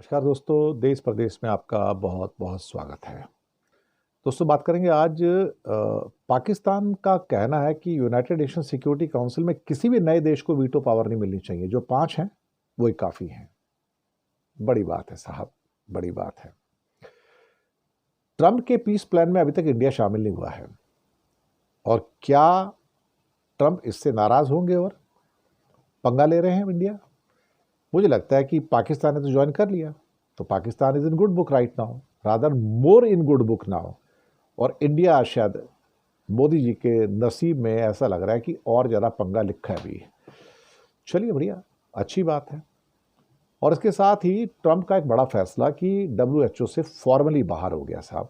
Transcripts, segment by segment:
नमस्कार दोस्तों, देश प्रदेश में आपका बहुत बहुत स्वागत है। दोस्तों, बात करेंगे आज पाकिस्तान का कहना है कि यूनाइटेड नेशन सिक्योरिटी काउंसिल में किसी भी नए देश को वीटो पावर नहीं मिलनी चाहिए, जो 5 हैं वही काफ़ी हैं। बड़ी बात है साहब, बड़ी बात है। ट्रंप के पीस प्लान में अभी तक इंडिया शामिल नहीं हुआ है, और क्या ट्रंप इससे नाराज़ होंगे और पंगा ले रहे हैं इंडिया? मुझे लगता है कि पाकिस्तान ने तो ज्वाइन कर लिया, तो Pakistan is in good book right now, rather more in good book now. और इंडिया शायद मोदी जी के नसीब में ऐसा लग रहा है कि और ज़्यादा पंगा लिखा है भी। चलिए, बढ़िया, अच्छी बात है। और इसके साथ ही ट्रंप का एक बड़ा फैसला कि WHO से फॉर्मली बाहर हो गया साहब।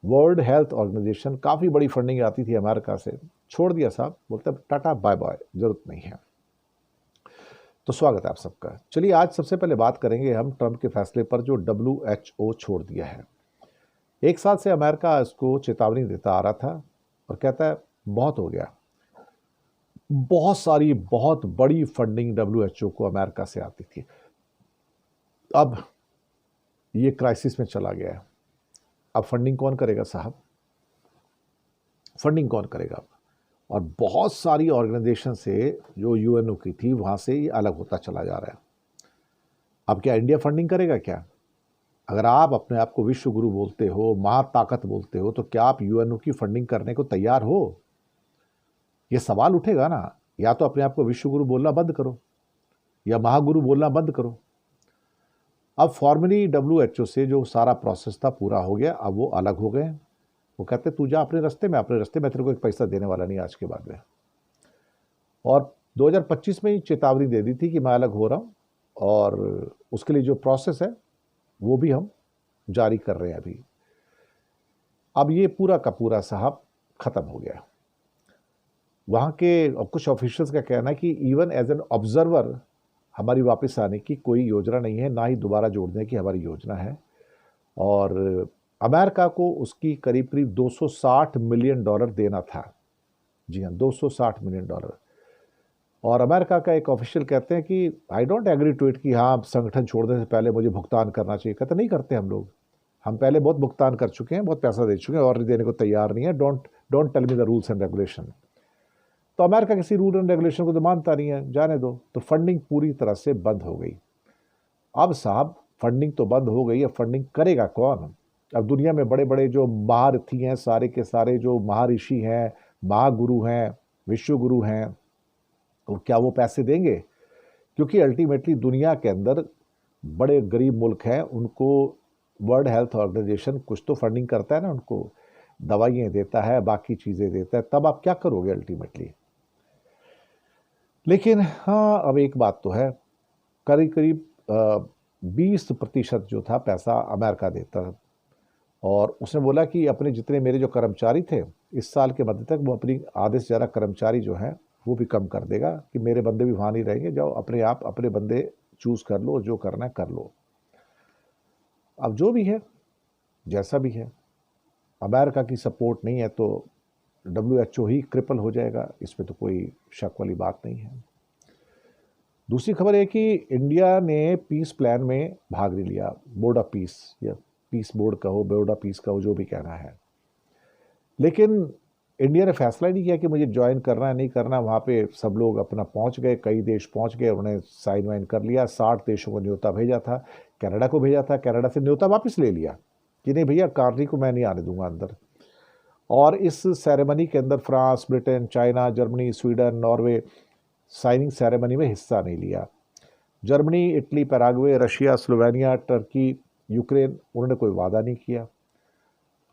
वर्ल्ड हेल्थ ऑर्गेनाइजेशन, काफ़ी बड़ी फंडिंग आती थी अमेरिका से, छोड़ दिया साहब, बोलते टाटा बाय बाय, जरूरत नहीं है। तो स्वागत है आप सबका। चलिए, आज सबसे पहले बात करेंगे हम ट्रंप के फैसले पर जो WHO छोड़ दिया है। एक साल से अमेरिका इसको चेतावनी देता आ रहा था और कहता है बहुत हो गया। बहुत सारी बहुत बड़ी फंडिंग WHO को अमेरिका से आती थी, अब ये क्राइसिस में चला गया है। अब फंडिंग कौन करेगा साहब? फंडिंग कौन करेगा? और बहुत सारी ऑर्गेनाइजेशन से जो UNO की थी वहाँ से ये अलग होता चला जा रहा है। अब क्या इंडिया फंडिंग करेगा क्या? अगर आप अपने आप को विश्व गुरु बोलते हो, महाताकत बोलते हो, तो क्या आप UNO की फंडिंग करने को तैयार हो? ये सवाल उठेगा ना। या तो अपने आप को विश्व गुरु बोलना बंद करो या महागुरु बोलना बंद करो। अब फॉर्मली WHO से जो सारा प्रोसेस था पूरा हो गया, अब वो अलग हो गए। वो कहते तू जा अपने रास्ते में, तेरे को एक पैसा देने वाला नहीं आज के बाद में। और 2025 में ही चेतावनी दे दी थी कि मैं अलग हो रहा हूँ, और उसके लिए जो प्रोसेस है वो भी हम जारी कर रहे हैं अभी। अब ये पूरा का पूरा साहब खत्म हो गया। वहाँ के कुछ ऑफिशियल्स का कहना है कि इवन एज एन ऑब्जर्वर हमारी वापस आने की कोई योजना नहीं है, ना ही दोबारा जोड़ने की हमारी योजना है। और अमेरिका को उसकी करीब करीब $260 मिलियन देना था। जी हाँ, $260 मिलियन। और अमेरिका का एक ऑफिशियल कहते हैं कि I don't agree to it, कि हाँ संगठन छोड़ने से पहले मुझे भुगतान करना चाहिए। कहते नहीं करते हम लोग, हम पहले बहुत भुगतान कर चुके हैं, बहुत पैसा दे चुके हैं, और देने को तैयार नहीं है। Don't tell me the rules and regulation. तो अमेरिका किसी रूल एंड रेगुलेशन को तो मानता नहीं है, जाने दो। तो फंडिंग पूरी तरह से बंद हो गई। अब साहब फंडिंग तो बंद हो गई, अब फंडिंग करेगा कौन? अब दुनिया में बड़े बड़े जो महारथी हैं, सारे के सारे जो महर्षि हैं, महागुरु हैं, विश्व गुरु हैं, तो क्या वो पैसे देंगे? क्योंकि अल्टीमेटली दुनिया के अंदर बड़े गरीब मुल्क हैं, उनको वर्ल्ड हेल्थ ऑर्गेनाइजेशन कुछ तो फंडिंग करता है ना, उनको दवाइयाँ देता है, बाकी चीज़ें देता है। तब आप क्या करोगे अल्टीमेटली? लेकिन हाँ, अब एक बात तो है, करीब करीब 20% जो था पैसा अमेरिका देता। और उसने बोला कि अपने जितने मेरे जो कर्मचारी थे, इस साल के मध्य तक वो अपनी आधे से ज़्यादा कर्मचारी जो हैं वो भी कम कर देगा, कि मेरे बंदे भी वहाँ नहीं रहेंगे, जाओ अपने आप अपने बंदे चूज़ कर लो, जो करना है कर लो। अब जो भी है, जैसा भी है, अमेरिका की सपोर्ट नहीं है तो WHO ही क्रिपल हो जाएगा, इसमें तो कोई शक वाली बात नहीं है। दूसरी खबर है कि इंडिया ने पीस प्लान में भाग नहीं लिया, बोर्ड ऑफ पीस, या पीस बोर्ड कहो, बोर्ड ऑफ पीस कहो, जो भी कहना है। लेकिन इंडिया ने फैसला नहीं किया कि मुझे ज्वाइन करना है नहीं करना। वहाँ पे सब लोग अपना पहुँच गए, कई देश पहुँच गए, उन्होंने साइन वाइन कर लिया। 60 देशों को न्योता भेजा था, कनाडा को भेजा था, कनाडा से न्योता वापस ले लिया कि नहीं भैया, कार्नी को मैं नहीं आने दूंगा अंदर। और इस सेरेमनी के अंदर France, Britain, China, Germany, Sweden, Norway signing ceremony में हिस्सा नहीं लिया। Germany, Italy, Paraguay, Russia, Slovenia, Turkey, Ukraine, उन्होंने कोई वादा नहीं किया।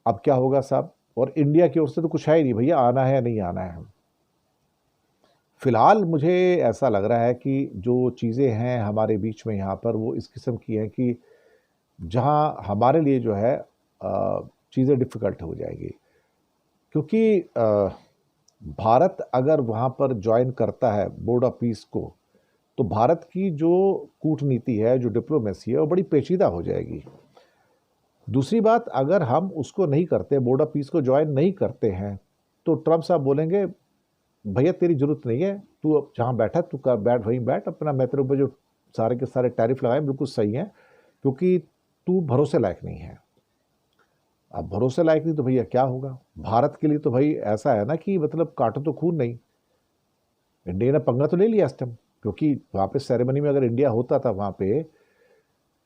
अब क्या होगा साहब? और इंडिया की ओर से तो कुछ है ही नहीं भैया, आना है या नहीं आना है। फिलहाल मुझे ऐसा लग रहा है कि जो चीज़ें हैं हमारे बीच में यहाँ पर, वो इस किस्म की हैं कि जहाँ हमारे लिए जो है चीज़ें डिफ़िकल्ट हो जाएगी। क्योंकि भारत अगर वहाँ पर ज्वाइन करता है बोर्ड ऑफ पीस को, तो भारत की जो कूटनीति है, जो डिप्लोमेसी है, वो बड़ी पेचीदा हो जाएगी। दूसरी बात, अगर हम उसको नहीं करते, बोर्ड ऑफ पीस को ज्वाइन नहीं करते हैं, तो ट्रंप साहब बोलेंगे भैया तेरी जरूरत नहीं है, तू अब जहाँ बैठा तू कर बैठ, वहीं बैठ अपना, मैं तेरे ऊपर जो सारे के सारे टैरिफ लगाए बिल्कुल सही हैं, क्योंकि तू भरोसे लायक नहीं है। अब भरोसे लायक नहीं तो भैया क्या होगा? भारत के लिए तो भाई ऐसा है ना कि मतलब काटो तो खून नहीं। इंडिया ने पंगा तो ले लिया इस टाइम, क्योंकि वहाँ पे सेरेमनी में अगर इंडिया होता था वहाँ पे,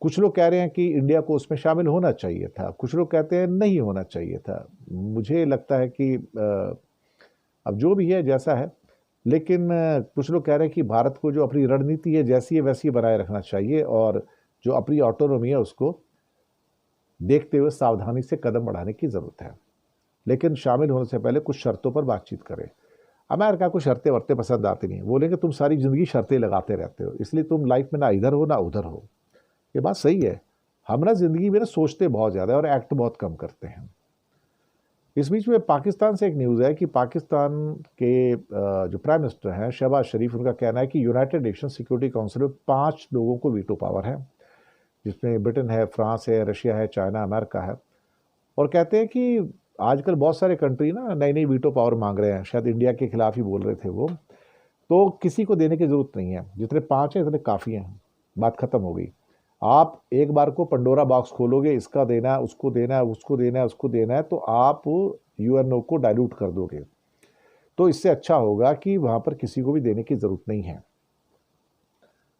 कुछ लोग कह रहे हैं कि इंडिया को उसमें शामिल होना चाहिए था, कुछ लोग कहते हैं नहीं होना चाहिए था। मुझे लगता है कि अब जो भी है जैसा है, लेकिन कुछ लोग कह रहे हैं कि भारत को जो अपनी रणनीति है जैसी है वैसी बनाए रखना चाहिए, और जो अपनी ऑटोनॉमी है उसको देखते हुए सावधानी से कदम बढ़ाने की ज़रूरत है। लेकिन शामिल होने से पहले कुछ शर्तों पर बातचीत करें। अमेरिका को शर्तें वर्तें पसंद आती नहीं, बोलेंगे तुम सारी ज़िंदगी शर्तें लगाते रहते हो, इसलिए तुम लाइफ में ना इधर हो ना उधर हो। ये बात सही है। हम ना ज़िंदगी में ना सोचते बहुत ज़्यादा है और एक्ट बहुत कम करते हैं। इस बीच में पाकिस्तान से एक न्यूज़ है कि पाकिस्तान के जो प्राइम मिनिस्टर हैं शहबाज शरीफ, उनका कहना है कि यूनाइटेड नेशन सिक्योरिटी काउंसिल में 5 लोगों को वीटो पावर है, जिसमें ब्रिटेन है, फ्रांस है, रशिया है, चाइना, अमेरिका है। और कहते हैं कि आजकल बहुत सारे कंट्री ना नई नई वीटो पावर मांग रहे हैं, शायद इंडिया के खिलाफ ही बोल रहे थे वो। तो किसी को देने की ज़रूरत नहीं है, जितने 5 हैं इतने काफ़ी हैं, बात ख़त्म हो गई। आप एक बार को पंडोरा बॉक्स खोलोगे, इसका देना है, उसको देना है, उसको देना है, उसको देना है, तो आप यूएनओ को डाइल्यूट कर दोगे। तो इससे अच्छा होगा कि वहाँ पर किसी को भी देने की ज़रूरत नहीं है।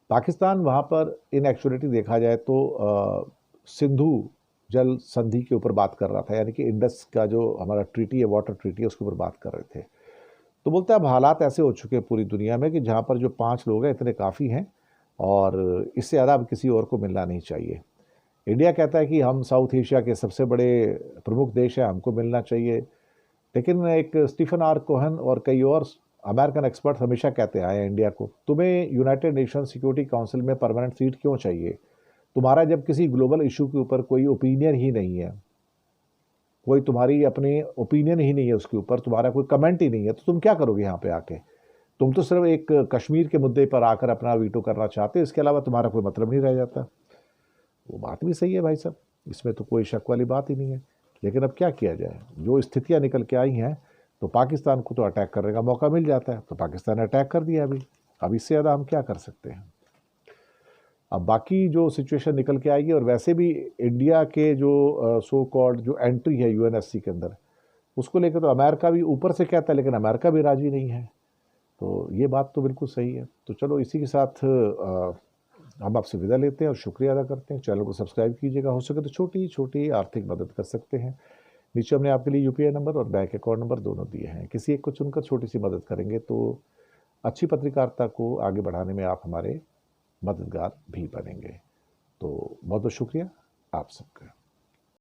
पाकिस्तान वहाँ पर इन एक्चुअलिटी देखा जाए तो सिंधु जल संधि के ऊपर बात कर रहा था, यानी कि इंडस का जो हमारा ट्रीटी है, वाटर ट्रीटी है, उसके ऊपर बात कर रहे थे। तो बोलते हैं अब हालात ऐसे हो चुके हैं पूरी दुनिया में कि जहाँ पर जो 5 लोग हैं इतने काफ़ी हैं, और इससे ज़्यादा अब किसी और को मिलना नहीं चाहिए। इंडिया कहता है कि हम साउथ एशिया के सबसे बड़े प्रमुख देश हैं, हमको मिलना चाहिए। लेकिन एक स्टीफन आर कोहन और कई और अमेरिकन एक्सपर्ट हमेशा कहते आए हैं इंडिया को, तुम्हें यूनाइटेड नेशन सिक्योरिटी काउंसिल में परमानेंट सीट क्यों चाहिए? तुम्हारा जब किसी ग्लोबल इशू के ऊपर कोई ओपिनियन ही नहीं है, कोई तुम्हारी अपनी ओपिनियन ही नहीं है उसके ऊपर, तुम्हारा कोई कमेंट ही नहीं है, तो तुम क्या करोगे यहाँ पे आके? तुम तो सिर्फ एक कश्मीर के मुद्दे पर आकर अपना वीटो करना चाहते हो, इसके अलावा तुम्हारा कोई मतलब नहीं रह जाता। वो बात भी सही है भाई साहब, इसमें तो कोई शक वाली बात ही नहीं है। लेकिन अब क्या किया जाए, जो स्थितियां निकल के आई हैं, तो पाकिस्तान को तो अटैक करने का मौका मिल जाता है, तो पाकिस्तान ने अटैक कर दिया अभी। अब इससे ज़्यादा हम क्या कर सकते हैं? अब बाकी जो सिचुएशन निकल के आएगी, और वैसे भी इंडिया के जो सो कॉल्ड जो एंट्री है यूएनएससी के अंदर, उसको लेकर तो अमेरिका भी ऊपर से कहता है, लेकिन अमेरिका भी राजी नहीं है। तो ये बात तो बिल्कुल सही है। तो चलो इसी के साथ हम आपसे विदा लेते हैं और शुक्रिया अदा करते हैं। चैनल को सब्सक्राइब कीजिएगा, हो सके तो छोटी छोटी आर्थिक मदद कर सकते हैं। नीचे हमने आपके लिए यूपीआई नंबर और बैंक अकाउंट नंबर दोनों दिए हैं, किसी एक को चुनकर छोटी सी मदद करेंगे तो अच्छी पत्रकारिता को आगे बढ़ाने में आप हमारे मददगार भी बनेंगे। तो बहुत बहुत शुक्रिया आप सबका।